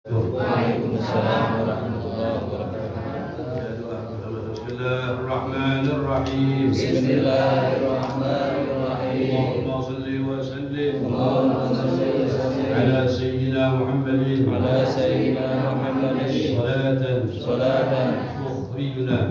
Waalaikumsalam warahmatullahi wabarakatuh. Bismillahirrahmanirrahim. Bismillahirrahmanirrahim. Allahumma salli wa sallim Allahumma salli wa sallim ala sayyidina Muhammadin ala sayyidina Muhammadin salatan tukhrijuna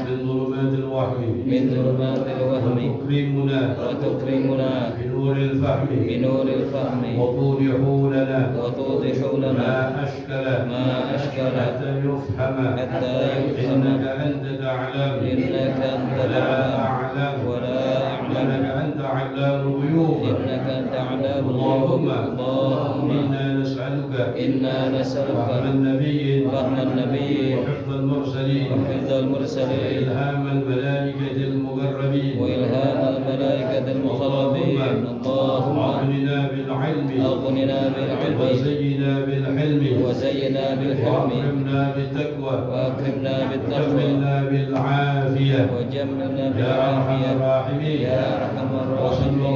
min dhulumatil wahmi min dhulumatil wahmi wa tukrimuna bi nuril fahmi bi nuril fahmi wa tudihu lana wa tudihu lana ma ashkala ma ashkala hatta yufhama hatta yufhama innaka anta ta'lam innaka anta la ta'lam a'lam wa la a'lam innaka anta 'allamul ghuyub. innaka anta 'allamul Allahumma Allahumma inna nas'aluka inna nas'aluka fahman nabiyyin fahman nabiyyin وحفظ المرسلين وحفظ المرسلين وإلهام الملائكة المقربين وإلهام الملائكة المقربين اللهم أغننا بالعلم أغننا بالعلم وزينا بالحلم وزينا بالحلم وأكرمنا بالتقوى وأكرمنا بالتقوى وجملنا بالعافية وجملنا يا أرحم بالعافية الراحمين. يا أرحم وصلى الراحمين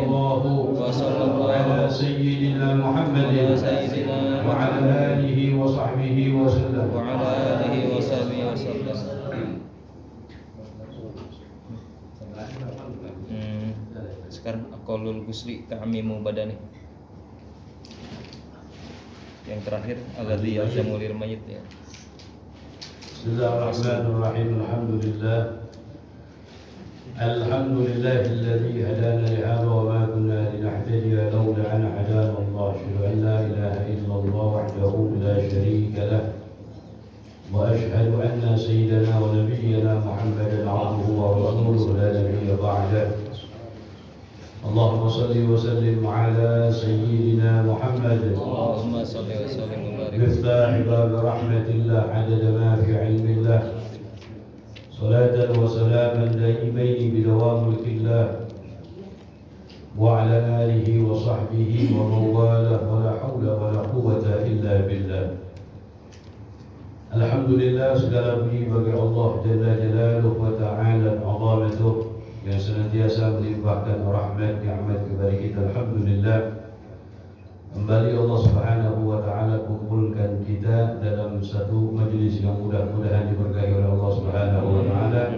الله على سيدنا محمد على سيدنا وعلى آله وصحبه وسلم. وعلى آله وصحبه وسلم. Sekarang aqallul ghusli ta'mimu badani. Yang terakhir alladzi yalzamu lil mayyit ya. Bismillahirrahmanirrahim. Alhamdulillah alladzi hadana li hadha wa ma kunna linahtadiya lawla an hadana Allah. Asyhadu an la ilaha illallah wahdahu la syarika lah. Wa asyhadu anna sayyidana wa nabiyyana Muhammadan 'abduhu wa rasuluhu la nabiyya ba'dahu. Allahumma salli wa sallim ala sayyidina Muhammad. Allahumma salli wa sallim wa barik. مفتاح باب رحمة الله عدد ما في علم الله. صلاة وسلاما دائمين بدوام ملك الله وعلى آله وصحبه ومن والاه ولا حول ولا قوة إلا بالله. Alhamdulillah, segala puji bagi Allah Jalla Jalaluhu wa Ta'ala azamatuh yang senantiasa melimpahkan rahmat nikmat kepada kita. Alhamdulillah, kembali Allah Subhanahu wa Ta'ala kumpulkan kita dalam satu majlis yang mudah-mudahan diberkahi oleh Allah Subhanahu wa Ta'ala.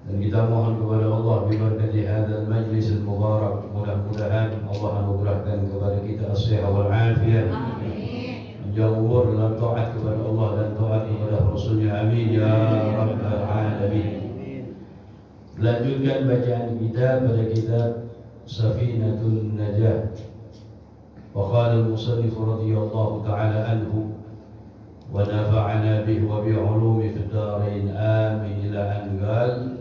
Dan kita mohon kepada Allah biberkati hadzal majlis al-mubarak, mudah-mudahan Allah anugerahkan kepada kita as-sihah wal afiyah, panjang umur dalam taat kepada Allah dan taat kepada Rasulnya. Amin ya rabbal alamin. Lanjutkan bacaan kita pada kitab Safinatun Najah. وقال المصنف رضي الله تعالى عنه ونفعنا به وبعلومه في الدارين آمين إلى أن قال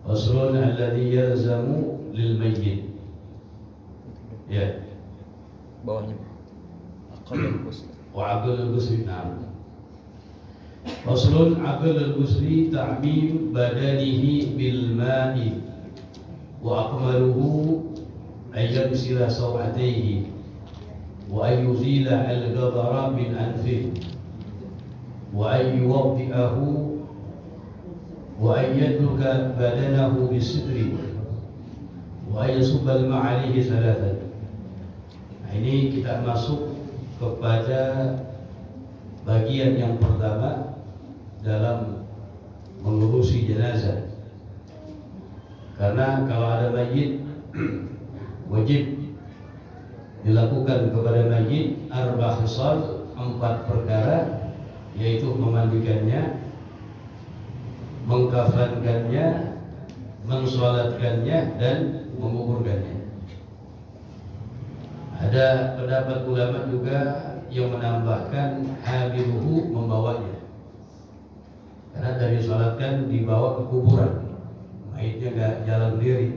فصل الذي يلزم للميت. Ya, Bawahnya aqallul ghusli. وعقل الغسل. نعم. فصل عقل الغسل تعميم بدنه بالماء وأكمله أن يغسل سوعتيه وأن يزيل القدر من أنفه وأن يوضئه وأن يدلك بدنه بالستر وأن يصب الماء عليه ثلاثا. Ini kita masuk kepada bagian yang pertama dalam mengurusi jenazah. Karena kalau ada mayit wajib dilakukan kepada mayit arba khisal, 4 perkara, yaitu memandikannya, mengkafankannya, mensolatkannya, dan menguburkannya. Ada pendapat ulama juga yang menambahkan hamiluhu, membawanya, karena dari solatkan dibawa ke kuburan, mayitnya nggak jalan sendiri,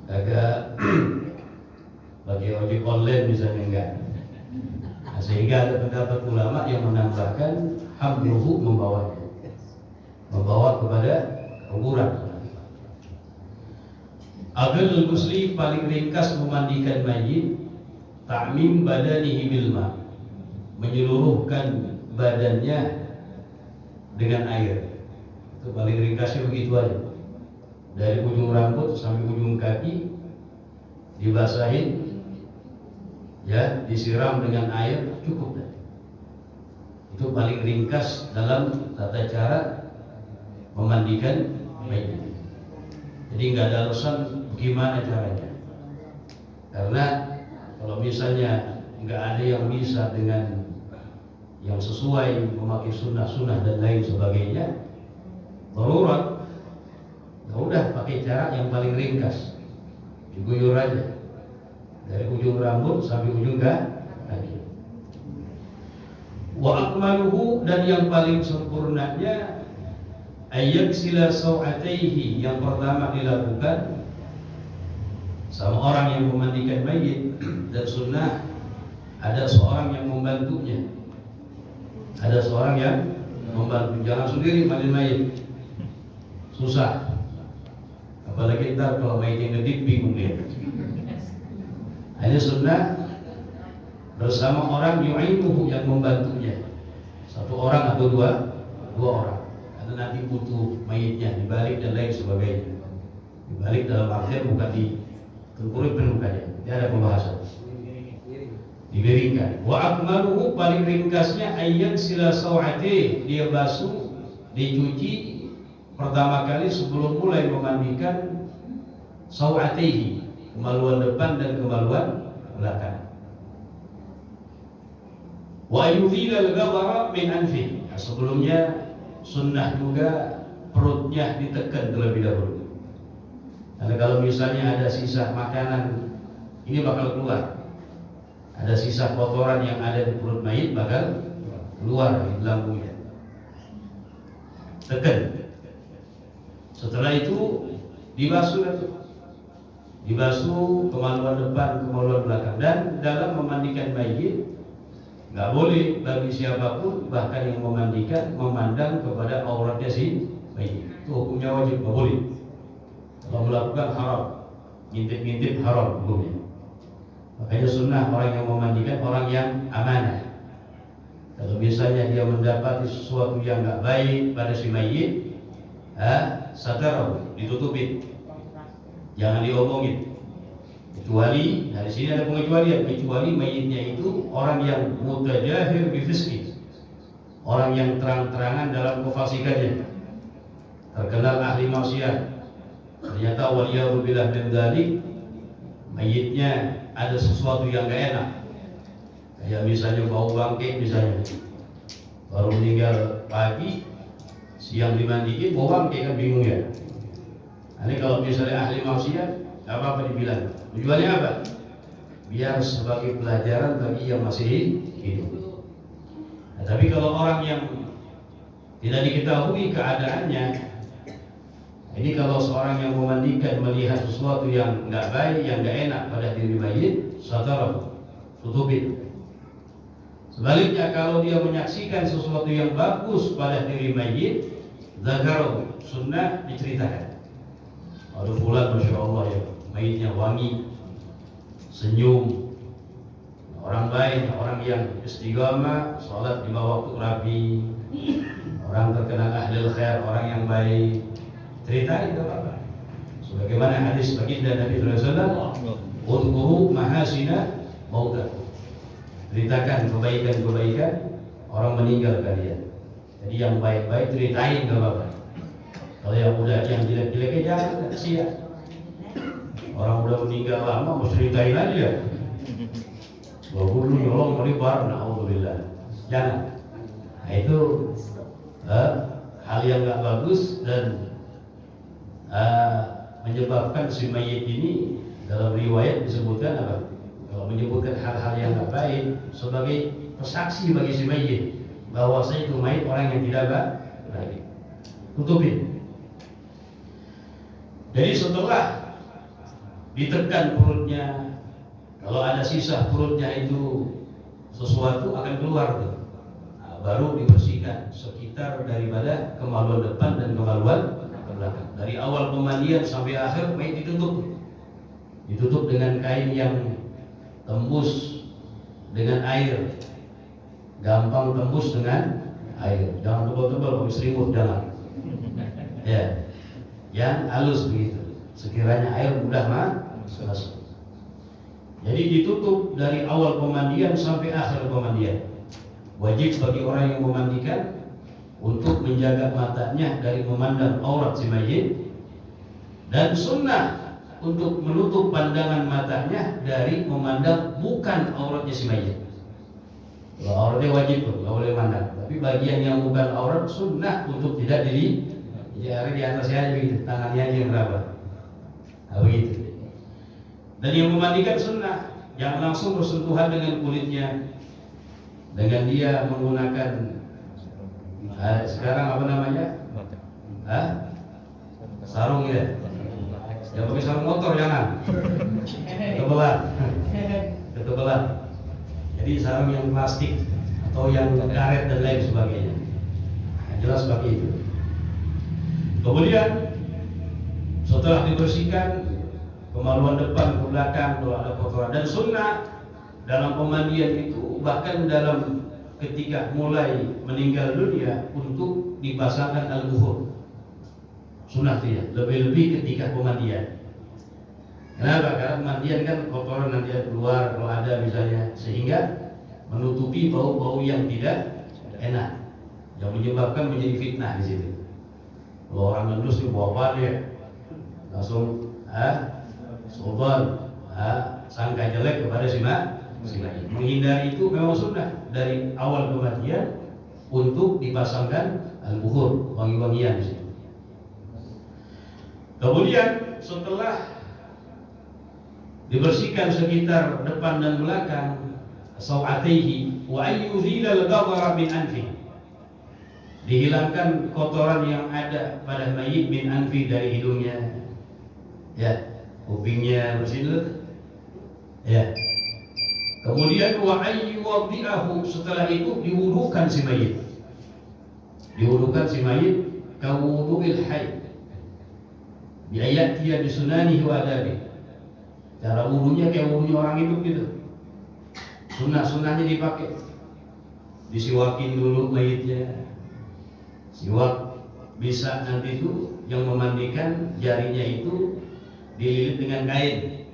agak bagi ojek online misalnya enggak. Nah, sehingga ada pendapat ulama yang menambahkan hamluhu, membawa kepada kuburan. Aqallul ghusli paling ringkas memandikan mayit, ta'mim badanihi bil ma, menyeluruhkan badannya dengan air. Itu paling ringkasnya begitu aja. Dari ujung rambut sampai ujung kaki dibasahin ya disiram dengan air cukup. Itu paling ringkas dalam tata cara memandikan mayit. Jadi nggak ada alasan gimana caranya. Karena kalau misalnya nggak ada yang bisa dengan yang sesuai memakai sunnah-sunnah dan lain sebagainya, darurat, ya udah pakai cara yang paling ringkas, diguyur aja dari ujung rambut sampai ujung kaki. Wa akmaluhu, dan yang paling sempurnanya ayyaksila sawataihi, yang pertama dilakukan sama orang yang memandikan mayit, dan sunnah ada seorang yang membantunya. Ada seorang yang membantu, jangan sendiri mandi mayit, susah. Apalagi ntar kalau mayitnya gede bingung dia. Hanya sunnah bersama orang yu'inuhu, yang membantunya, satu orang atau dua orang. Karena nanti butuh mayitnya dibalik dan lain sebagainya. Dibalik dalam artian bukan ditengkurupin, bukannya. Ini ada pembahasan. Diberingkan. Wa akmaluhu, paling ringkasnya ayat sila sawati, dia basuh, dicuci pertama kali sebelum mulai memandikan sawatihi, kemaluan depan dan kemaluan belakang. Wa yuzila al-ghadara min anfi, sebelumnya sunnah juga perutnya ditekan terlebih dahulu. Karena kalau misalnya ada sisa makanan, ini bakal keluar. Ada sisa kotoran yang ada di perut mayit bakal keluar di lambungnya. Tekan. Setelah itu dibasuh kemaluan depan, kemaluan belakang. Dan dalam memandikan mayit, nggak boleh bagi siapapun, bahkan yang memandikan, memandang kepada auratnya si mayit. Itu hukumnya wajib, nggak boleh. Kalau melakukan haram, ngintip-ngintip haram hukumnya. Makanya sunnah orang yang memandikan orang yang amanah. Kalau misalnya dia mendapati sesuatu yang nggak baik pada si mayit, satarau, ditutupin, jangan diomongin. Kecuali, dari sini ada pengecualian, kecuali mayitnya itu orang yang mutajahir bifiski, orang yang terang-terangan dalam kefasikannya, terkenal ahli maksiat. Ternyata waliyadu billah min dzalik, mayitnya ada sesuatu yang gak enak, kayak misalnya bau bangkai, misalnya baru meninggal pagi, siang dimandiin bau bangkai, kan bingung ya. Ini kalau misalnya ahli maksiat, gak apa-apa dibilang. Tujuannya apa? Biar sebagai pelajaran bagi yang masih hidup. Nah, tapi kalau orang yang tidak diketahui keadaannya, ini kalau seorang yang memandikan melihat sesuatu yang nggak baik, yang nggak enak pada diri mayit, satarah, tutupin. Sebaliknya kalau dia menyaksikan sesuatu yang bagus pada diri mayit, zakarah, sunnah diceritakan. Aduh fulan, masya Allah ya, mayitnya wangi, senyum, orang baik, orang yang istiqamah, sholat 5 waktu rapi, orang terkenal ahlul khair, orang yang baik. Ceritain itu apa? Sebagaimana hadis baginda Nabi SAW, "Udhkuru mahasina mautakum." Ceritakan kebaikan-kebaikan orang meninggal kalian. Jadi yang baik-baik ceritain, enggak apa-apa. Kalau yang udah, yang jelek-jeleknya jangan, kasihan. Orang udah meninggal lama mau ceritain aja. Baru dulu nyolong melibar, na'udzubillah. Jangan. Nah itu hal yang enggak bagus dan menyebabkan si mayit ini dalam riwayat disebutkan apa? Kalau menyebutkan hal-hal yang tidak baik sebagai pesaksi bagi si mayit bahwasanya itu mayit orang yang tidak baik. Tutupin. Jadi setelah ditekan perutnya, kalau ada sisa perutnya itu sesuatu akan keluar tuh. Nah, baru dibersihkan sekitar daripada kemaluan depan dan kemaluan belakang. Dari awal pemandian sampai akhir mayit ditutup dengan kain yang tembus dengan air, gampang tembus dengan air, jangan tebal-tebal pakai selimut, jangan ya, yang halus begitu, sekiranya air mudah masuk. Jadi ditutup dari awal pemandian sampai akhir pemandian. Wajib bagi orang yang memandikan untuk menjaga matanya dari memandang aurat si mayit, dan sunnah untuk menutup pandangan matanya dari memandang bukan auratnya si mayit. Kalau auratnya wajib tuh, nggak boleh mandang. Tapi bagian yang bukan aurat sunnah untuk tidak di atasnya aja begitu, tangannya aja yang meraba. Nah, begitu. Dan yang memandikan sunnah, jangan langsung bersentuhan dengan kulitnya, dengan dia menggunakan sekarang apa namanya? Sarung ya. Yang pakai sarung motor jangan. Ketebalan. Jadi sarung yang plastik atau yang karet dan lain sebagainya. Nah, jelas seperti itu. Kemudian setelah dibersihkan kemaluan depan ke belakang kalau ada kotoran, dan sunnah dalam pemandian itu bahkan dalam ketika mulai meninggal dunia untuk dipasangkan al-bukhur. Sunnah dia lebih-lebih ketika pemandian. Kenapa? Karena pemandian kan kotoran nanti keluar kalau ada misalnya, sehingga menutupi bau-bau yang tidak enak yang menyebabkan menjadi fitnah di situ. Kalau orang ngendus itu bau apa dia? Langsung soban, sangka jelek kepada si mayit. Menghindari itu memang sunnah dari awal kematian untuk dipasangkan al-bukhur, wangi-wangian di situ. Kemudian setelah dibersihkan sekitar depan dan belakang, sawataihi wa ayyuzila al-ghadara min anfi, dihilangkan kotoran yang ada pada mayit min anfi, dari hidungnya, ya, kupingnya bersih, ya. Kemudian wa ayyuwadhi'ahu, setelah itu diwudukan si mayit. Diwudukan si mayit kawudu'il hayy bi ayatiya bi sunanihi wa adabi. Cara wudunya kayak wudunya orang hidup gitu. Sunnah-sunnahnya dipakai. Disiwakin dulu mayitnya. Siwak bisa nanti itu yang memandikan jarinya itu dililit dengan kain,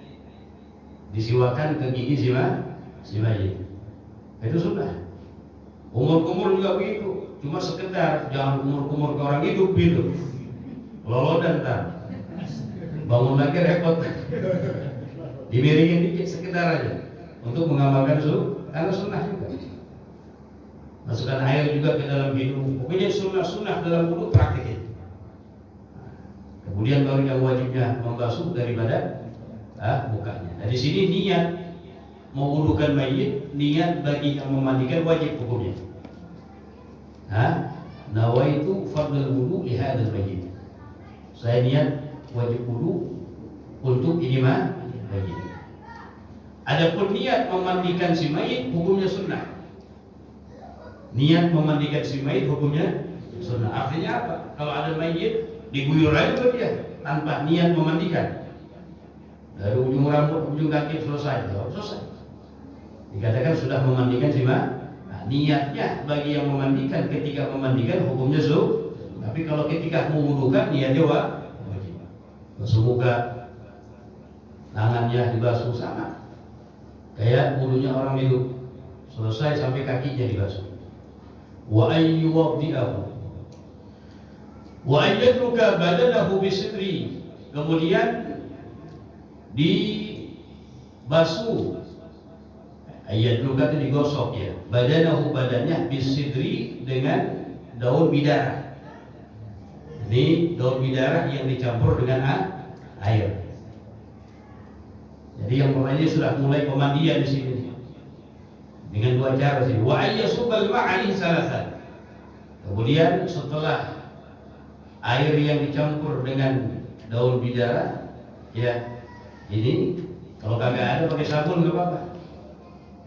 disiwakan ke gigi si mayit. Itu sunnah. Kumur-kumur juga begitu. Cuma sekedar, jangan kumur-kumur ke orang hidup gitu. Lolo dan tar. Bangun lagi repot. Dimiringin dikit sekedar aja untuk mengamalkan karena sunnah juga. Masukkan air juga ke dalam hidung. Pokoknya sunnah-sunnah dalam wudu praktikin. Kemudian baru yang wajibnya membasuh daripada mukanya. Nah, di sini niat mewudukan mayit, niat bagi yang memandikan wajib hukumnya. Nawaitu fardhu wudu li hadzal mayit. Saya niat wajib wudu untuk ini wajib. Adapun niat memandikan si mayit hukumnya sunnah. Niat memandikan si mayit hukumnya sunnah. Artinya apa? Kalau ada mayit diguyur aja dia tanpa niat memandikan. Dari ujung rambut, ujung kaki selesai. Dikatakan sudah memandikan si mayit. Nah, niatnya bagi yang memandikan ketika memandikan hukumnya sunnah. Tapi kalau ketika mewudukan niatnya wajib. Basuh muka, tangannya dibasuh sama. Kayak wudunya orang hidup, selesai sampai kakinya dibasuh. Wa ayyuwadhi'ahu wa ayyadruka badanahu bisidri, kemudian dibasuh. Ayyadruka itu digosok ya. Badanahu, badannya, bisidri, dengan daun bidara. Ini daun bidara yang dicampur dengan air. Jadi yang pertama sudah mulai pemandian di sini dengan dua cara sini. Wa ayyasubal ma'ali salasan. Kemudian setelah air yang dicampur dengan daun bidara, ya, ini kalau kagak ada pakai sabun nggak apa-apa.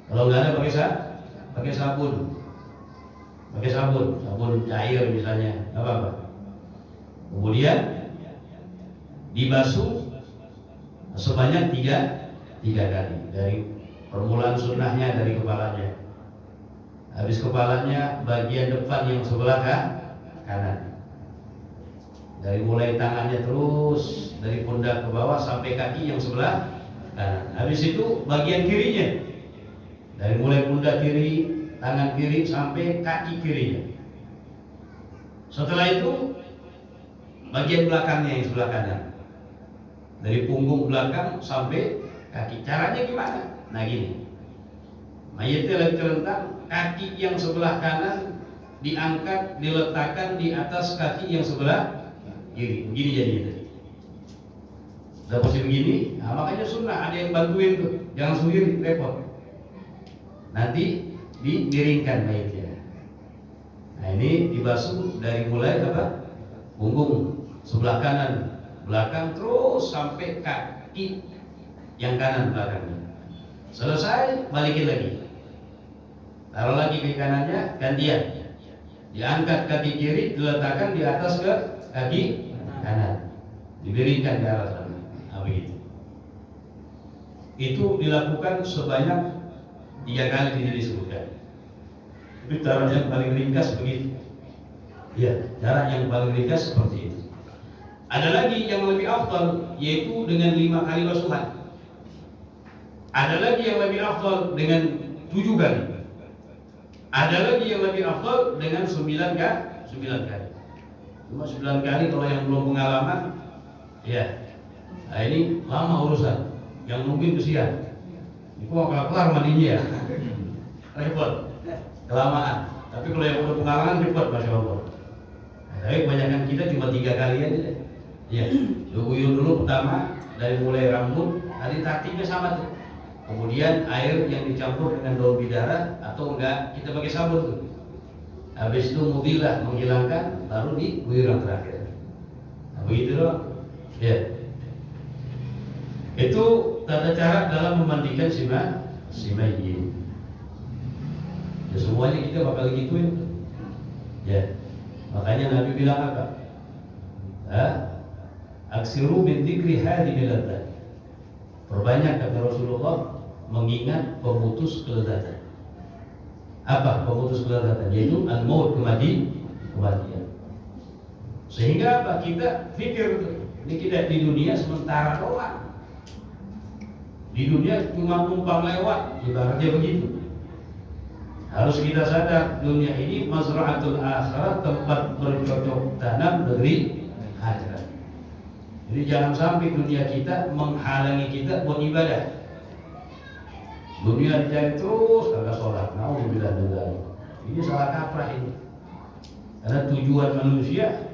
Kalau nggak ada pakai sabun, sabun cair misalnya, nggak apa-apa. Kemudian dibasuh sebanyak tiga kali, dari permulaan sunnahnya dari kepalanya. Habis kepalanya bagian depan yang sebelah kanan. Dari mulai tangannya terus dari pundak ke bawah sampai kaki yang sebelah kanan. Habis itu bagian kirinya, dari mulai pundak kiri, tangan kiri sampai kaki kirinya. Setelah itu bagian belakangnya yang sebelah kanan, dari punggung belakang sampai kaki. Caranya gimana? Nah gini, mayatnya lagi terlentang, kaki yang sebelah kanan diangkat, diletakkan di atas kaki yang sebelah kiri. Begini jadinya. Udah posisi begini, nah makanya sunnah ada yang bantuin tuh, jangan sendiri repot. Nanti dimiringkan mayatnya. Nah ini dibasuh dari mulai apa? Punggung sebelah kanan belakang terus sampai kaki yang kanan belakangnya. Selesai, balikin lagi. Taruh lagi kaki kanannya, gantian. Diangkat kaki kiri, diletakkan di atas ke kaki kanan. Diberikan ke arah sana. Nah, begitu. Itu dilakukan sebanyak 3 kali tidak disebutkan. Itu cara yang paling ringkas begitu. Ya, cara yang paling ringkas seperti itu. Ada lagi yang lebih afdal, yaitu dengan 5 kali basuhan. Ada lagi yang lebih afdal dengan 7 kali. Ada lagi yang lebih afdal dengan 9 kali. Cuma 9 kali kalau yang belum pengalaman, ya. Nah ini lama urusan. Yang mungkin kesian. Ini kok kelar mandinya ya. Repot. Kelamaan. Tapi kalau yang udah pengalaman cepat, masya Allah. Tapi kebanyakan kita cuma 3 kali aja deh. Ya, guyur dulu pertama dari mulai rambut, tadi taktiknya sama tuh. Kemudian air yang dicampur dengan daun bidara atau enggak kita pakai sabun tuh. Habis itu mudilah menghilangkan, baru diguyur yang terakhir. Nah, begitu loh. Ya. Itu tata cara dalam memandikan si mayit. Ya semuanya kita bakal gituin. Ya. Makanya Nabi bilang apa? Aksiru min dzikri hadhil ladzat. Perbanyak kata Rasulullah mengingat pemutus kelezatan. Apa pemutus kelezatan? Yaitu al-maut, kematian. Sehingga apa? Kita pikir ini kita di dunia sementara doang. Di dunia cuma numpang lewat, ibaratnya begitu. Harus kita sadar dunia ini mazra'atul akhirat, tempat bercocok tanam negeri akhirat. Jadi jangan sampai dunia kita menghalangi kita buat ibadah. Dunia dicari terus kagak sholat. Nauzubillah min dzalik. Ini salah kaprah ini. Karena tujuan manusia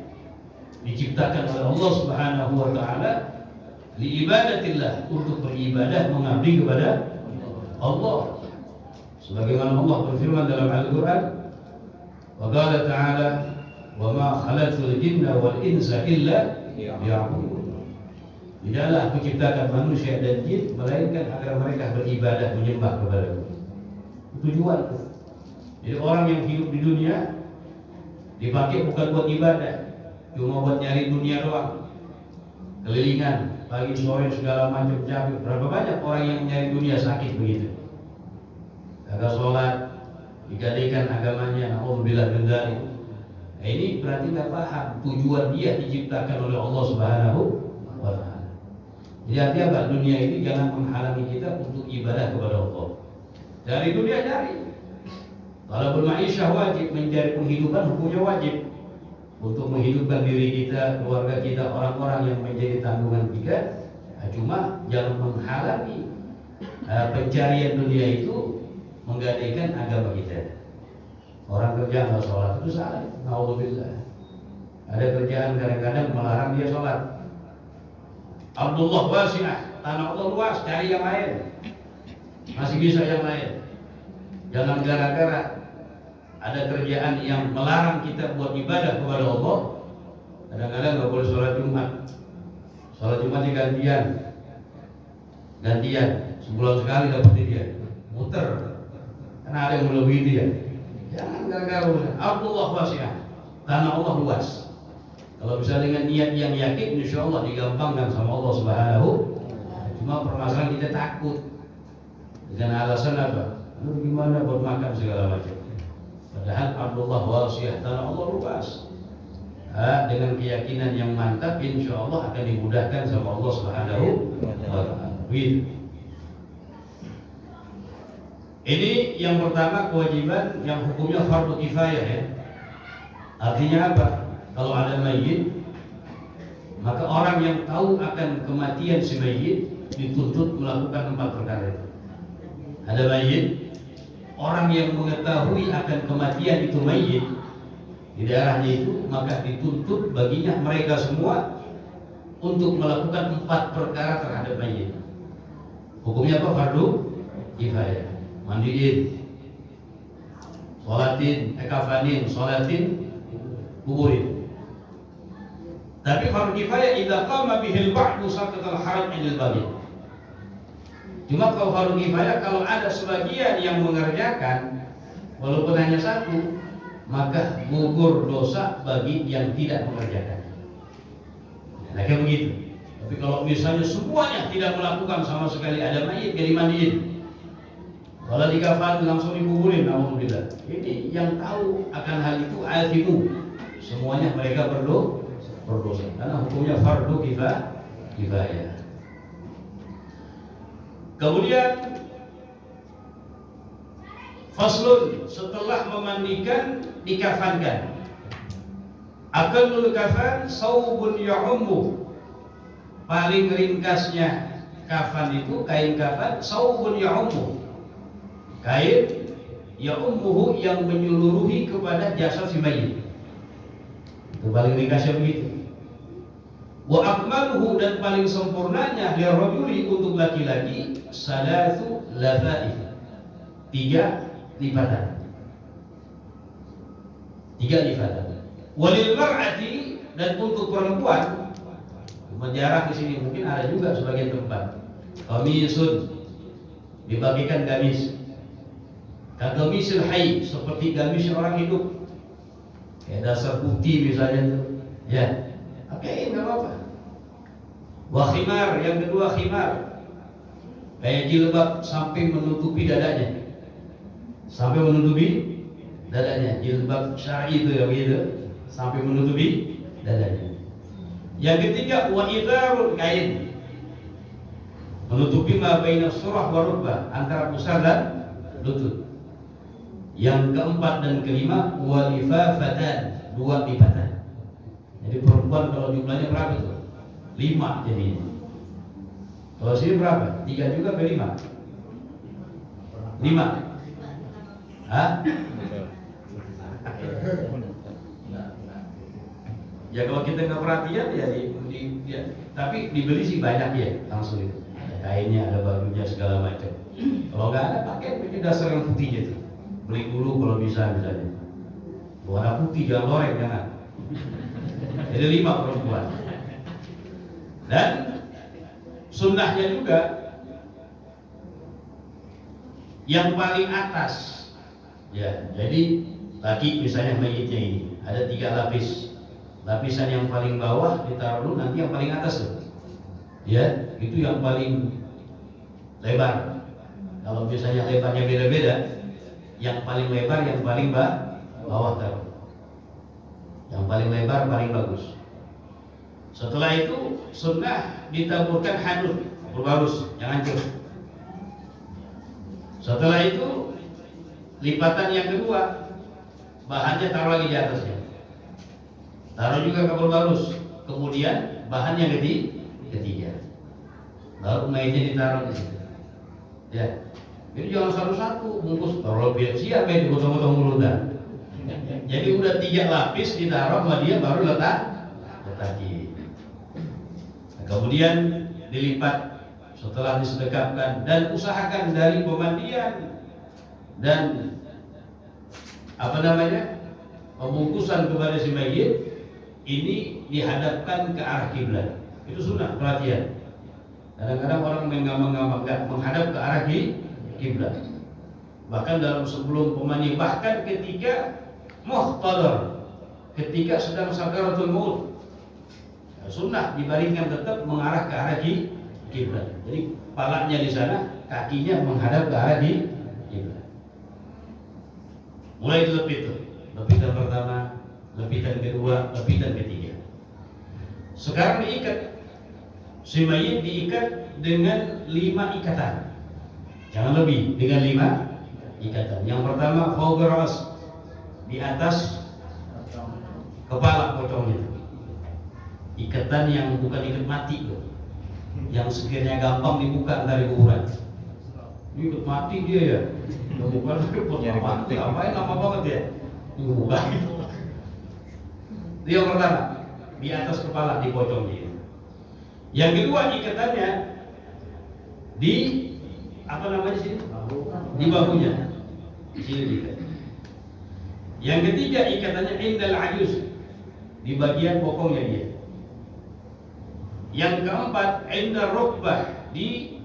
diciptakan oleh Allah Subhanahu wa taala li ibadatillah, untuk beribadah mengabdi kepada Allah. Sebagaimana Allah berfirman dalam Al-Qur'an, wa qala ta'ala wa ma khalaqtul jinna wal insa illa liya'budun. Tidaklah aku ciptakan manusia dan jin melainkan agar mereka beribadah menyembah kepada-Ku. Tujuan. Jadi orang yang hidup di dunia dipakai bukan buat ibadah, cuma buat nyari dunia doang. Kelilingan pagi sore segala macam capek. Berapa banyak orang yang nyari dunia sakit begitu. Kagak sholat, digadaikan agamanya, nauzubillah min dzalik. Nah, ini berarti nggak paham tujuan dia diciptakan oleh Allah Subhanahu wa taala. Jadi artinya apa? Dunia ini jangan menghalangi kita untuk ibadah kepada Allah. Dari dunia cari. Kalau berma'isyah wajib, mencari penghidupan hukumnya wajib. Untuk menghidupkan diri kita, keluarga kita, orang-orang yang menjadi tanggungan kita. Nah, cuma jangan menghalangi pencarian dunia itu menggadaikan agama kita. Orang kerja nggak sholat itu salah. Nauzubillah. Ada kerjaan kadang-kadang melarang dia sholat. Abdullah wasi'ah, tanah Allah luas, cari yang lain. Masih bisa yang lain. Jangan gara-gara ada kerjaan yang melarang kita buat ibadah kepada Allah, kadang-kadang nggak boleh sholat Jumat. Sholat Jumatnya gantian, sebulan sekali dapat dia, muter. Karena ada yang melebihi dia. Jangan gara-gara Abdullah wasi'ah, tanah Allah luas. Kalau bisa dengan niat yang yakin, insya Allah digampangkan sama Allah Subhanahu. Cuma permasalahan kita takut dengan alasan apa? Lu gimana buat makan segala macam. Padahal Abdullah wasi'ah, tanah Allah luas. Dengan keyakinan yang mantap, insya Allah akan dimudahkan sama Allah Subhanahu wa taala. Ini yang pertama kewajiban yang hukumnya fardu kifayah ya. Artinya apa? Kalau ada mayit, maka orang yang tahu akan kematian si mayit dituntut melakukan 4 perkara itu. Ada mayit, orang yang mengetahui akan kematian itu mayit di daerahnya itu, maka dituntut baginya mereka semua untuk melakukan 4 perkara terhadap mayit. Hukumnya apa? Fardu kifayah. Mandiin, sholatin, kafanin, sholatin, kuburin. Tapi fardu kifayah idza qama bihil ba'du saqatal haraj 'anil baqi. Cuma kalau fardu kifayah, kalau ada sebagian yang mengerjakan walaupun hanya satu, maka gugur dosa bagi yang tidak mengerjakan. Nah, kayak begitu. Tapi kalau misalnya semuanya tidak melakukan sama sekali, ada mayit jadi mandiin, kalau dikafan langsung dikuburin, alhamdulillah. Ini yang tahu akan hal itu al-fiqhu. Semuanya mereka berdosa karena hukumnya fardu kifayah. Kemudian faslun, setelah memandikan dikafankan. Aqallul kafan saubun ya'ummu. Paling ringkasnya kafan itu, kain kafan, saubun ya'ummu. Kain ya'ummuhu yang menyeluruhi kepada jasad si mayit. Itu paling ringkasnya begitu. Wa akmaluhu, dan paling sempurnanya lirrajuli untuk laki-laki, salatu lafaif, 3 lipatan. 3 lipatan. Walil mar'ati, dan untuk perempuan, menjarah di sini mungkin ada juga sebagian tempat. Qamisun, dibagikan gamis. Kagamisil hayy, seperti gamis orang hidup. Kayak dasar putih misalnya itu. Ya. Oke, enggak apa-apa. Wa khimar, yang kedua khimar. Kayak jilbab sampai menutupi dadanya. Sampai menutupi dadanya. Jilbab syar'i itu ya begitu. Sampai menutupi dadanya. Yang ketiga wa idarun, kain. Menutupi ma baina surah wa rukbah, antara pusar dan lutut. Yang keempat dan kelima walifafatan, 2 lipatan. Jadi perempuan kalau jumlahnya berapa tuh? 5 jadinya. Kalau sini berapa? 3 juga ke 5? 5? Hah? Ya kalau kita nggak perhatian ya, tapi dibeli sih banyak ya langsung itu. Ada kainnya, ada bajunya segala macam. Kalau nggak ada pakai dasar yang putihnya tuh. Beli dulu kalau bisa misalnya. Warna putih, jangan loreng, jangan. Jadi 5 perempuan. Dan sunnahnya juga yang paling atas. Ya, jadi laki misalnya mayitnya ini ada 3 lapis. Lapisan yang paling bawah ditaruh dulu, nanti yang paling atas tuh. Ya, itu yang paling lebar. Kalau misalnya lebarnya beda-beda, yang paling lebar yang paling bawah taruh. Yang paling lebar paling bagus. Setelah itu sunnah ditaburkan hanut, berbarus, yang hancur. Setelah itu lipatan yang kedua, bahannya taruh lagi di atasnya. Taruh juga kapur barus. Kemudian bahan yang ketiga. Baru mayatnya ditaruh di situ. Ya. Jadi jangan satu-satu bungkus, taruh biar siap ya dipotong-potong mulutan. Jadi udah 3 lapis ditaruh sama dia, baru letakkan. Nah, kemudian dilipat setelah disedekapkan, dan usahakan dari pemandian dan pembungkusan kepada si mayit ini dihadapkan ke arah kiblat. Itu sunnah, perhatian. Kadang-kadang orang menghadap ke arah kiblat. Bahkan dalam sebelum pemandian, bahkan ketika muhtadar, ketika sedang sakaratul maut, sunnah dibaringkan tetap mengarah ke arah kiblat. Jadi palanya di sana, kakinya menghadap ke arah kiblat. Mulai dilepit tuh. Lepitan pertama, lepitan kedua, lepitan ketiga. Sekarang diikat. Si mayit diikat dengan 5 ikatan. Jangan lebih, dengan 5 ikatan. Yang pertama fawqa ras, di atas kepala pocongnya. Ikatan yang bukan ikat mati loh, yang sekiranya gampang dibuka dari kuburan. Ini ikat mati dia ya, bukan ikat mati. Apain lama banget ya? Dibuka. Itu yang pertama, di atas kepala di pocongnya. Yang kedua ikatannya di apa namanya sini? Di bahunya. Di sini diikat. Yang ketiga ikatannya indal ajuz, di bagian bokongnya dia. Yang keempat indal rukbah, di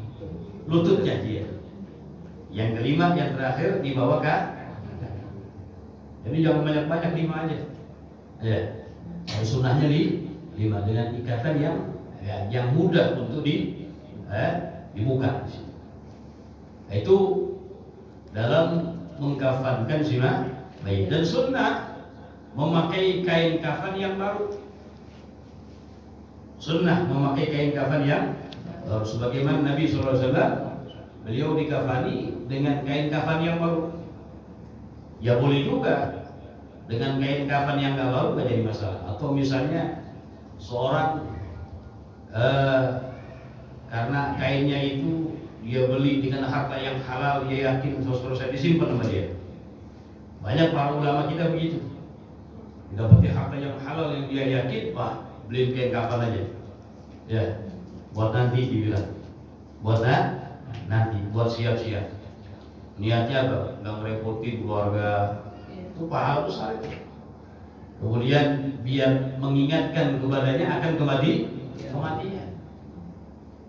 lututnya dia. Yang kelima yang terakhir di bawah kaki. Jadi jangan banyak-banyak, 5 aja. Ya. Sunnahnya di 5 dengan ikatan yang mudah untuk dibuka. Itu dalam mengkafankan si mayit. Dan sunnah memakai kain kafan yang baru. Sunnah memakai kain kafan yang baru. Sebagaimana Nabi SAW, beliau dikafani dengan kain kafan yang baru. Ya boleh juga dengan kain kafan yang nggak baru, nggak jadi masalah. Atau misalnya seorang karena kainnya itu dia beli dengan harta yang halal, dia yakin terus-terusan disimpan sama dia. Banyak para ulama kita begitu, dapati harta yang halal yang dia yakin, wah beli kain kafan aja, ya buat nanti dibilang, buat nanti, buat siap-siap. Niatnya apa? Nggak merepotin keluarga, itu pahala besar itu. Kemudian biar mengingatkan kepadanya akan kematian.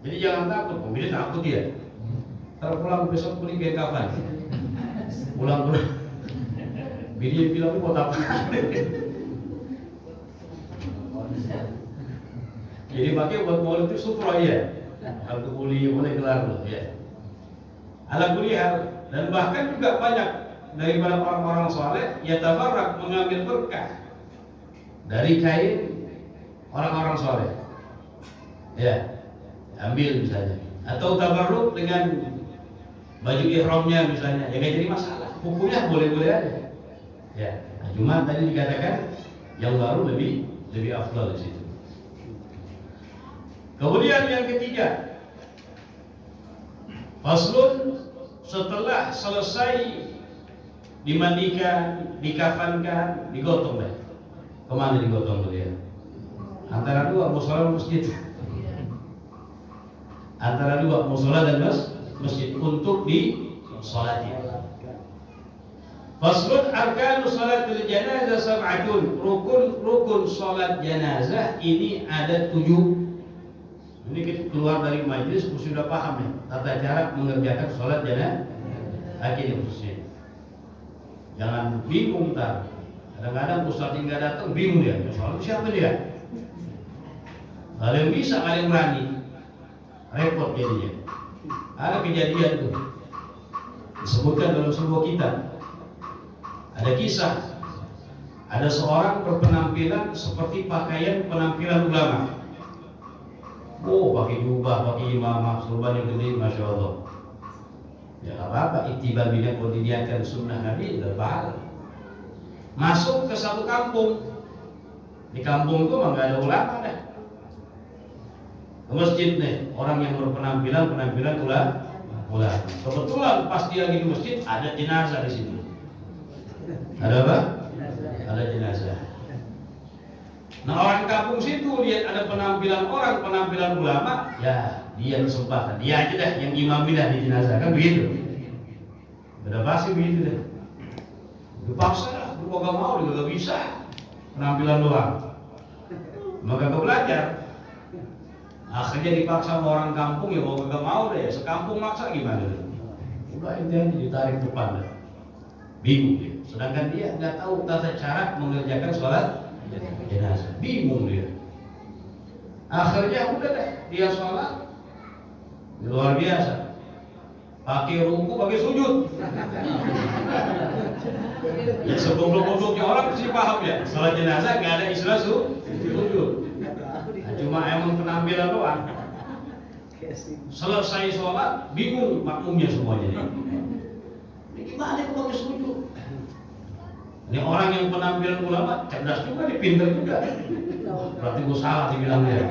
Jadi jangan takut, pemilik takut dia. Ntar pulang besok beli kain kafan. Pulang. Bini bilang buat apa? Jadi pakai buat maulid itu sufra ya. Kalau kuliah boleh gelar loh ya. Ala kuliah. Dan bahkan juga banyak daripada orang-orang soleh ya tabarrak, mengambil berkah dari kain orang-orang soleh. Ya, ambil misalnya. Atau tabarruk dengan baju ihramnya misalnya, ya nggak jadi masalah. Hukumnya boleh-boleh aja. Ya, nah, cuma tadi dikatakan yang baru lebih afdal di situ. Kemudian yang ketiga, faslun, setelah selesai dimandikan, dikafankan, digotong deh. Kemana digotong dia? Antara dua musola dan masjid. Antara dua musola dan masjid untuk disolati. Faslun arkanu salatul janazah sab'atun. Rukun salat janazah ini ada 7. Ini kita keluar dari majlis sudah paham ya tata cara mengerjakan salat janazah. Akhirnya mesti jangan bingung tak. Kadang-kadang ustaz yang nggak datang bingung dia. Soal siapa dia? Ada yang bisa, ada yang berani. Repot jadinya. Ada kejadian tuh disebutkan dalam sebuah kitab. Ada kisah. Ada seorang berpenampilan seperti pakaian penampilan ulama. Oh, pakai jubah, pakai imamah, surbannya gede, masya Allah. Ya nggak apa-apa, ittiba bina kalau diniatkan sunnah Nabi itu pahala. Masuk ke satu kampung. Di kampung itu mah nggak ada ulama dah. Ke masjid nih, orang yang berpenampilan ulama. Kebetulan pas dia lagi di masjid ada jenazah di situ. Ada apa? Ada jenazah. Nah orang kampung situ lihat ada penampilan ulama, ya dia kesempatan, dia aja dah yang imamin dah di jenazah, kan begitu. Udah pasti begitu deh. Dipaksa lah, lu gak mau, dia gak bisa penampilan doang. Maka gak belajar. Akhirnya dipaksa sama orang kampung, ya mau gak mau deh, sekampung maksa gimana deh. Udah intinya ditarik depan deh. Bingung dia. Sedangkan dia nggak tahu tata cara mengerjakan sholat jenazah. Bingung dia. Akhirnya udah deh dia sholat luar biasa. Pakai ruku, pakai sujud. Ya segoblok-gobloknya orang sih paham ya. Sholat jenazah nggak ada istilah sujud. Nah, cuma emang penampilan doang. Selesai sholat bingung makmumnya semuanya. Gimana Ini orang yang penampilan ulama cerdas juga, dia pintar juga. Berarti gue salah dibilangnya.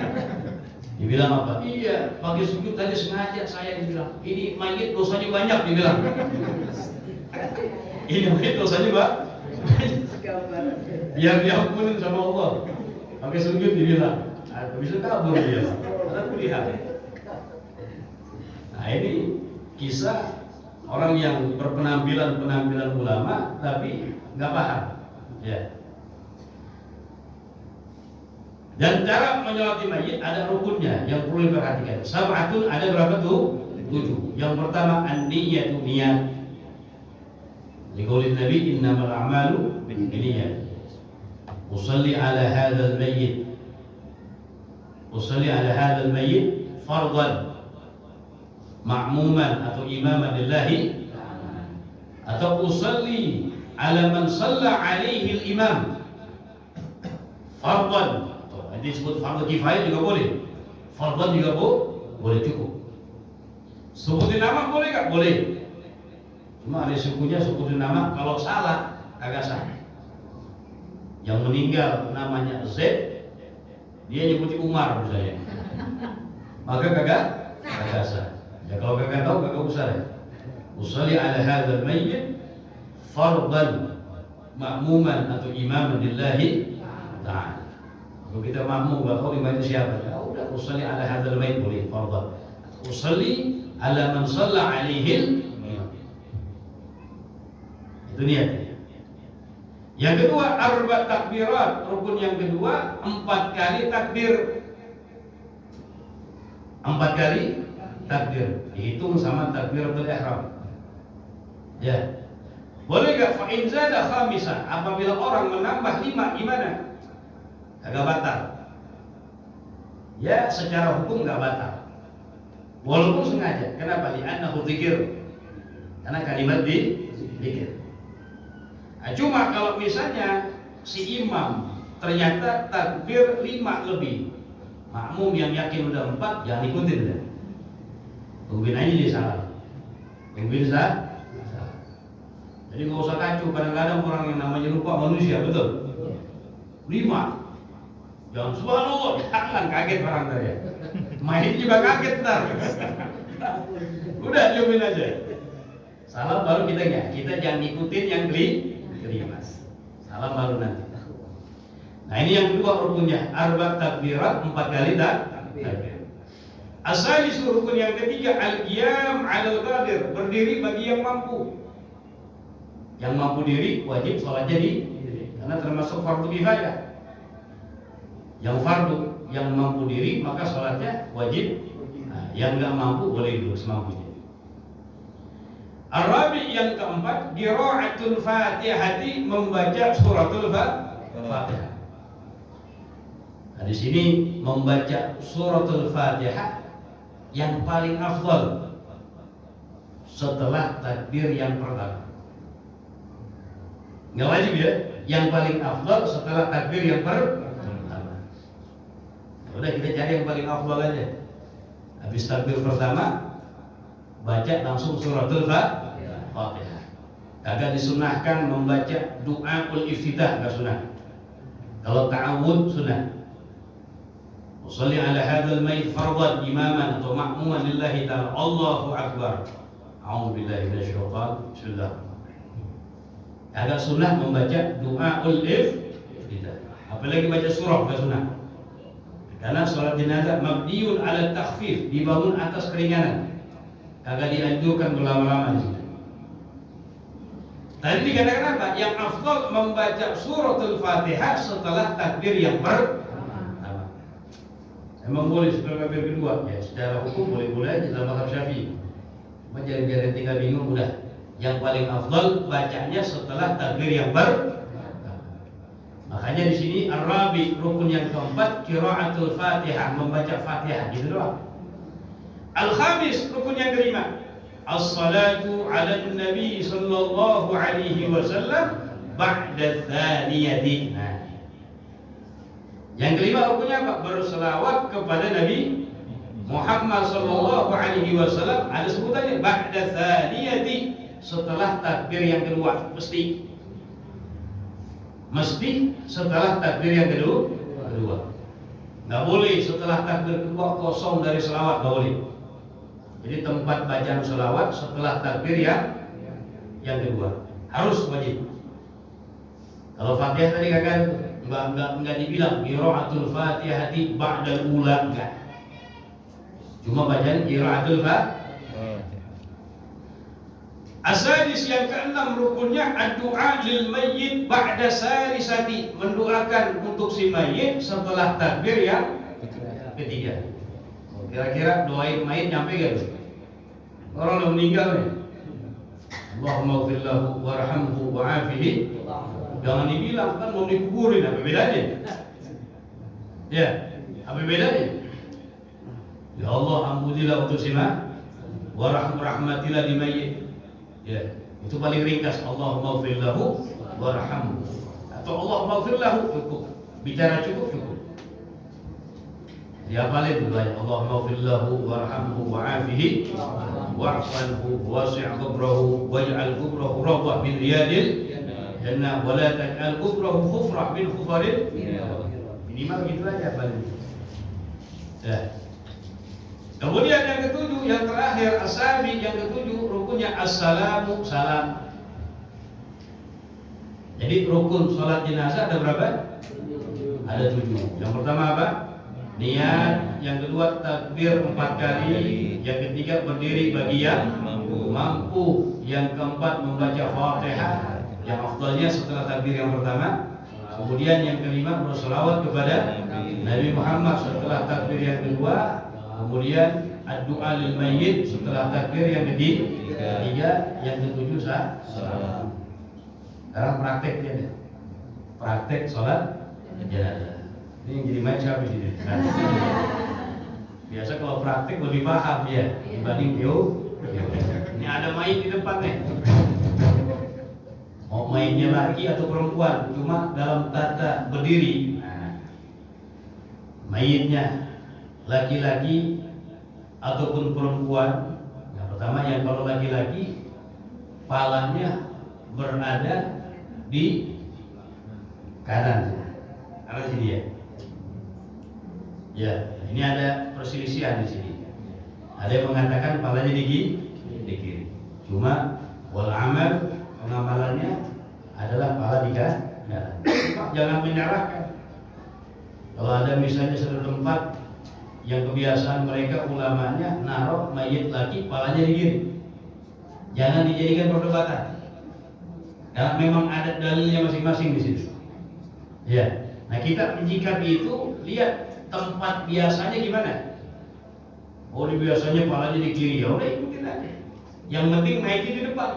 Dibilang apa? Iya, pagi sujud tadi sengaja saya dibilang. Ini mayit dosanya banyak dibilang. Ini mayit dosanya Pak. Biar diampunin sama Allah. Pakai sujud dibilang. Bisa kabur dia. Karena kulihat. Nah ini kisah orang yang berpenampilan ulama tapi nggak paham. Ya. Dan cara menyolati mayit ada rukunnya yang perlu diperhatikan. Sab'atun ada berapa tuh? 7. Yang pertama an-niyatu niat. Liqaulin Nabi innamal a'malu binniyat. Usalli ala hadzal mayyit. Usalli ala hadzal mayyit fardhan ma'muman atau imaman lillahi, atau usalli ala man shalla alaihi al-imam fardhan. Disebut fardu kifayah juga boleh, fardhan juga boleh, cukup. Sebutin nama boleh gak? Boleh. Cuma ada sukunya, sebutin nama kalau salah kagak sah. Yang meninggal namanya Z, dia nyebutin Umar misalnya, maka kagak sah. Ya kalau kagak tahu kagak usah ya. Usalli ala hadzal mayyit fardhan ma'muman atau imaman lillahi ta'ala. Kalau kita makmum nggak tahu imam itu siapa, ya udah usalli ala hadzal mayyit boleh fardhan. Usalli ala man shalla alaihi. Itu niat. Yang kedua arba takbirat, rukun yang kedua 4 kali takbir. 4 kali takbir dihitung sama takbiratul ihram. Ya. Boleh enggak fa in zada khamisan, apabila orang menambah 5 gimana? Kagak batal. Ya, secara hukum enggak batal. Walaupun sengaja. Kenapa? Li'annahu dzikir. Karena kalimat dzikir. Nah, cuma kalau misalnya si imam ternyata takbir 5 lebih, makmum yang yakin udah 4 jangan ikutin deh. Tungguin aja dia salah. Tungguin salah. Jadi nggak usah kacau. Kadang-kadang orang yang namanya lupa manusia, betul. 5. Jangan subhanallah, jangan kaget orang tadi. Main juga kaget ntar. Udah diemin aja. Salam baru kita enggak. Kita jangan ikutin yang kelimas. Salam baru nanti. Nah ini yang kedua rukunnya, arba takbirat 4 kali takbir. Asal rukun yang ketiga al-qiyam 'alal qadir, berdiri bagi yang mampu. Yang mampu diri wajib sholatnya karena termasuk fardu kifayah. Yang fardu yang mampu diri maka sholatnya wajib. Nah, yang nggak mampu boleh duduk semampunya. Ar-rabi yang keempat qira'atul Fatihati, membaca suratul Fatihah. Nah, di sini membaca suratul Fatihah yang paling afdal setelah takbir yang pertama. Nggak wajib ya, yang paling afdal setelah takbir yang pertama. Udah kita cari yang paling afdal aja. Habis takbir pertama baca langsung suratul Fatihah. Kagak disunahkan membaca doaul iftitah, enggak sunah. Kalau ta'awud sunah. Usalli ala hadzal mayyit fardhan imaman atau ma'muman lillahi ta'ala. Allahu akbar. A'udzu billahi minasyaitonir. Bismillah. Kagak sunah membaca doaul iftitah. Apalagi baca surah enggak sunah. Karena sholat jenazah mabniun ala takhfif, dibangun atas keringanan. Kagak dianjurkan berlama-lama di situ. Tadi dikatakan apa? Yang afdal membaca suratul Fatihah setelah takbir yang pertama. Emang boleh setelah takbir kedua? Ya, secara hukum boleh-boleh aja dalam mazhab Syafi'i. Cuma jangan tinggal bingung udah. Yang paling afdal bacanya setelah takbir yang pertama. Makanya di sini ar-rabi, rukun yang keempat qiraatul Fatihah, membaca Fatihah gitu doang. Al-khamis, rukun yang kelima, as-salatu 'alan nabi sallallahu alaihi wasallam ba'da tsaniyati. Nah, yang kelima rukunnya apa? Berselawat kepada Nabi Muhammad sallallahu alaihi wasallam. Ada sebutannya ba'da tsaniyati, setelah takbir yang kedua mesti. mesti setelah takbir yang kedua. Nggak boleh setelah takbir kedua kosong dari selawat, nggak boleh. Jadi tempat bacaan selawat setelah takbir yang kedua harus wajib. Kalau Fatihah tadi kagak, nggak dibilang qiraatul Fatihati ba'dal ula, enggak. Cuma bacaan qiraatul Fatihah. Asadis yang keenam rukunnya ad-du'a lil mayyit ba'da salisati, mendoakan untuk si mayit setelah takbir yang ketiga. Kira-kira doain mayit nyampe gak tuh? Orang yang meninggal nih, Allahumma ighfir lahu warhamhu wa'afihi. Jangan dibilang kan mau dikuburin, apa bedanya? Ya, apa bedanya? Ya Allah ampunilah untuk si mayit, warahmatilah di mayit. Ya, itu paling ringkas. Allahumma ighfir lahu warhamhu, atau Allahumma ighfir lahu cukup. Bicara cukup. Dihafalin doanya. Allahumma ighfir lahu warhamhu wa'afihi wa'fanhu wasi' qabrahu waj'al qabrahu rawdah min riyadil jannah wa la taj'al qabrahu khufrah min khufaril. Minimal gitu aja paling. Ya. Kemudian yang ketujuh, yang terakhir, asabi yang ketujuh, rukunnya assalamu, salam. Jadi rukun sholat jenazah ada berapa? Ada 7. Yang pertama apa? Niat. Yang kedua takbir 4 kali. Yang ketiga berdiri bagi yang mampu. Yang keempat membaca Fatihah, yang afdalnya setelah takbir yang pertama. Kemudian yang kelima berselawat kepada Nabi Muhammad setelah takbir yang kedua. Kemudian ad-du'a lil mayyit setelah takbir yang ketiga, yang ketujuh salam. Sekarang prakteknya deh. Praktek sholat jenazah. Ini yang jadi main siapa di sini? Biasa kalau praktek lebih paham ya dibanding Ini ada mayit di depan nih. Mau mayitnya laki atau perempuan, cuma dalam tata berdiri. Nah, mayitnya laki-laki ataupun perempuan. Yang pertama, yang kalau laki-laki palanya berada di kanan sini ya. Ya, ini ada perselisihan di sini. Ada yang mengatakan palanya di kiri. Cuma wal amal, pengamalannya adalah pala di kanan. Jangan menyalahkan. Kalau ada misalnya satu tempat yang kebiasaan mereka ulamanya naruh mayit laki palanya di kiri, jangan dijadikan perdebatan. Karena memang ada dalilnya masing-masing di situ. Ya, nah kita menyikapi itu lihat tempat biasanya gimana. Oh, di biasanya palanya di kiri, ya udah ikutin aja. Yang penting mayitnya di depan.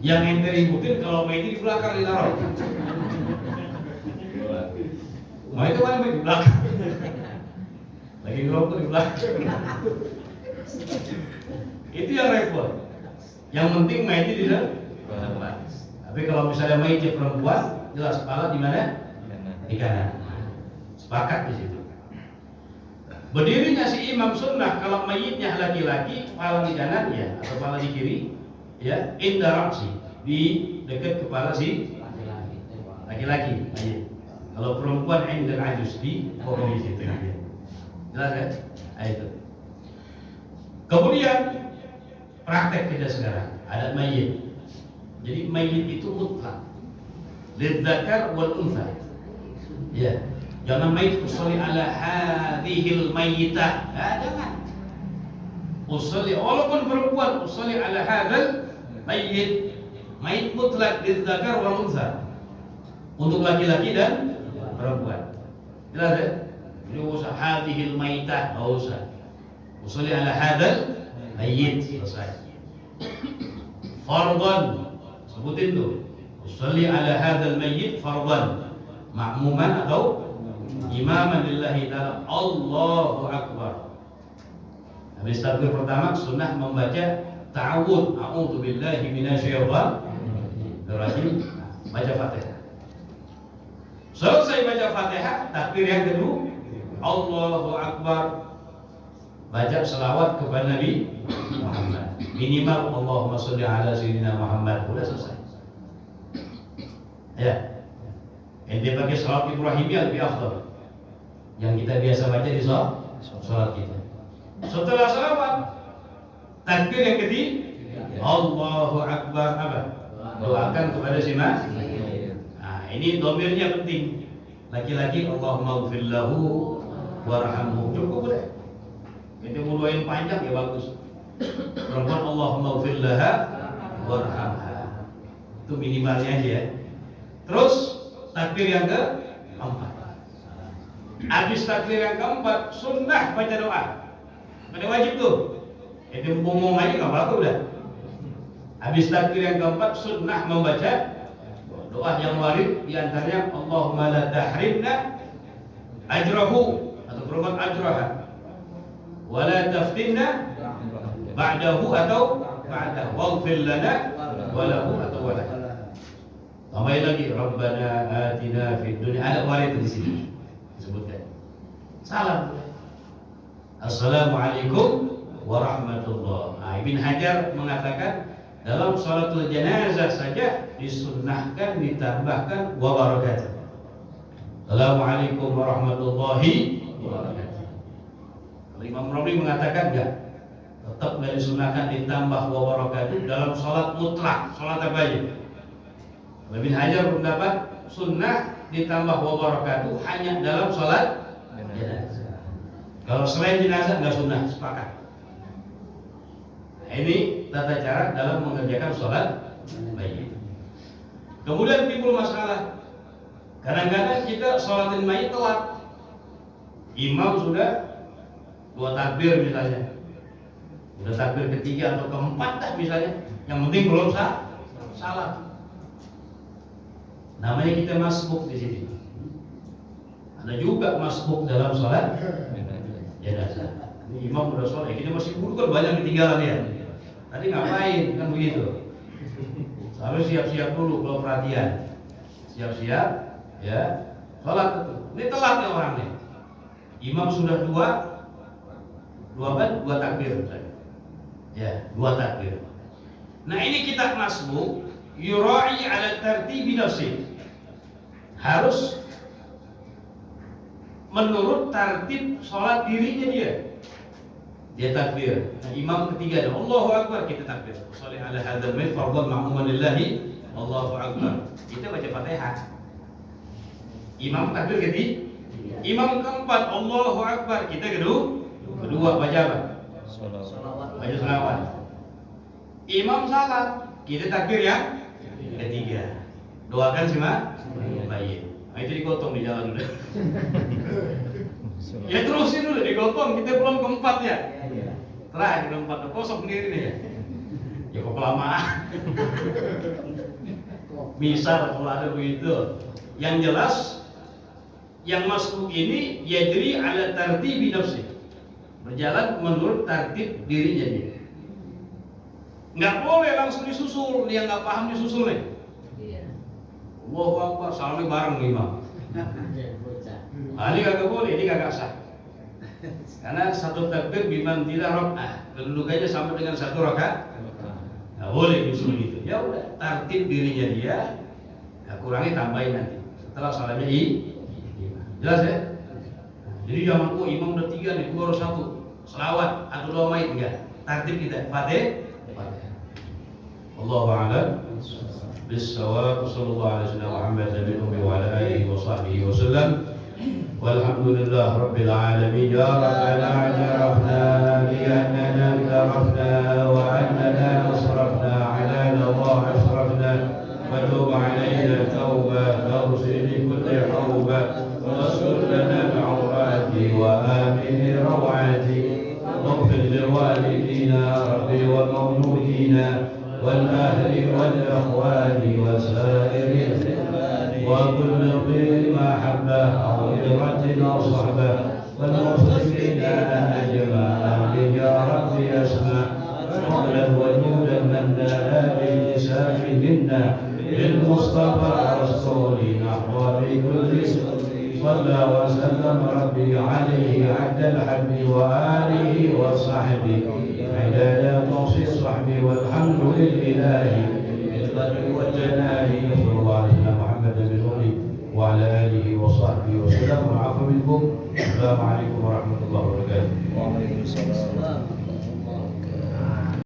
Yang ente ributin kalau mayitnya di belakang ditaruh. Mayit itu kan di belakang. Lagi ngerokok di belakang. Itu yang repot. Yang penting mayitnya di depan. Tapi kalau misalnya mayitnya perempuan, jelas kepala di mana? Di kanan. Sepakat di situ. Berdirinya si imam sunnah kalau mayitnya laki-laki, kepala di kanan ya, atau kepala di kiri, ya, inda ra'si, di dekat kepala si laki-laki mayit. Kalau perempuan inda ajus, di bawah di situ. Jelas ya? Nah, itu. Kemudian praktek kita sekarang ada mayit. Jadi mayit itu mutlak, lidzakar wal untha. Ya, jangan mayit usolli ala hadhil mayyitah. Jangan. Usolli walaupun perempuan, usolli ala hadzal mayyit. Mayit mutlak lidzakar wal untha. Untuk laki-laki dan perempuan. Jelas ya? Ini usah hadhil maitah, enggak usah. Usolli ala hadzal mayyit, selesai. Fardhan, sebutin tuh. Usolli ala hadzal mayyit fardhan. Ma'muman atau imaman lillahi ta'ala. Allahu akbar. Habis takbir pertama sunnah membaca ta'awudz, a'udzu billahi minasyaitonir rajim. Baca Fatihah. Selesai baca Fatihah, takbir yang kedua, Allahu akbar. Baca selawat kepada Nabi Muhammad. Minimal Allahumma sholli ala sayyidina Muhammad. Sudah selesai. Ya. Ente pakai salat Ibrahimiyah lebih afdal. Yang kita biasa baca di salat kita. Setelah salawat, takbir yang ketiga, Allahu Akbar apa? Doakan kepada si mas. Nah, ini domirnya penting. Laki-laki Allahumma ighfir lahu warhamhu. Cukup udah. Itu mau doain panjang ya bagus. Perempuan Allahumma ighfir laha warhamha. Itu minimalnya aja ya. Terus takbir yang keempat. Habis takbir yang keempat, sunnah baca doa. Ada wajib tuh. Itu ngomong aja nggak apa-apa udah. Habis takbir yang keempat, sunnah membaca doa yang warid, diantaranya Allahumma la tahrimna ajrahu atau berumat ajraha, wa la taftinna ba'dahu atau ba'dahu, waghfir lana wa lahu atau wa lahu. Tambahin lagi, Rabbana atina fid dunya. Ada warid di sini disebutkan. Salam. Assalamualaikum warahmatullahi. Ibn Hajar mengatakan dalam sholatul janazah saja disunnahkan ditambahkan wa barakatuh. Assalamualaikum warahmatullahi wabarakatuh. Imam Romli mengatakan enggak, tetap enggak disunnahkan ditambah wa barakatuh dalam sholat mutlak, sholat apa aja. Ibn Hajar berpendapat sunnah ditambah wa barakatuh hanya dalam sholat jenazah. Kalau selain jenazah enggak sunnah, sepakat. Nah, ini tata cara dalam mengerjakan sholat mayit. Kemudian timbul masalah. Kadang-kadang kita sholatin mayit telat. Imam sudah 2 takbir misalnya, udah takbir ketiga atau keempat dah misalnya. Yang penting belum salah. Namanya kita masbuk di sini. Ada juga masbuk dalam sholat jenazah. Ini imam udah sholat, kita masih dulu kan banyak ketinggalan ya. Tadi ngapain kan begitu? Harus siap-siap dulu kalau perhatian. Siap-siap ya. Sholat itu. Ini telat ya orang nih. Imam sudah dua takbir. Ya, 2 takbir. Nah, ini kita masbuk yura'i ala tartibi nafsi. Harus menurut tertib sholat dirinya dia. Dia takbir. Nah, imam ketiga ada Allahu Akbar, kita takbir. Sholli ala hadzal mayit fardhan ma'muman lillahi Allahu Akbar. Kita baca Fatihah. Imam takbir ketiga. Imam keempat Allahu Akbar, kita kedua baca apa? Baca selawat. Imam salat, kita takbir yang ketiga. Doakan si mayit. Nah, itu digotong di jalan udah. Ya terusin dulu digotong, kita belum keempat ya. Terakhir keempat, kosong sendiri nih ya. Ya kok kelamaan. Misal kalau ada begitu. Yang jelas, yang masbuk ini yajri ala tartibi nafsi. Berjalan menurut tertib dirinya dia. Nggak boleh langsung disusul, dia nggak paham disusul nih. Allahu Akbar, salamnya bareng imam. Ini kagak boleh, ini kagak sah. Karena satu takbir biman tidak rakaat, kedudukannya sama dengan 1 rakaat. Nggak boleh disusul gitu. Ya udah, tertib dirinya dia. Nah, kurangi tambahin nanti. Setelah salamnya jelas ya. Jadi jangan imam udah 3 nih, baru 1 selawat atau 2 mayit enggak. Tertib kita. Fatihah. Allahu a'lam bis-shawab. Sallallahu alaihi wasallam Muhammad nabiyyi ummi wa ala alihi wa sahbihi wasallam. Walhamdulillah rabbil alamin. Ya rabbana a'tarafna bi annana i'tarafna wa annana asrafna ala Allah asrafna wa tub alaina tawba taghfir li kulli hawba واستر لنا العورات وآمن روعات واغفر لوالدينا ربي ومولودينا والأهل والأخوان وسائر وكل ذي محبة أو إرة أو صحبة والمسلمين أجمعين يا رب اسمع قولا وجودا من لا باللسان منا للمصطفى رسول نحو بكل صلى وسلم ربي عليه عد الحب وآله وصحبه عدد نص الصحب والحمد لله بالقدر والجناه صلى الله عليه وسلم محمد بن أمي وعلى والسلام والعفو منكم. السلام عليكم ورحمة الله وبركاته.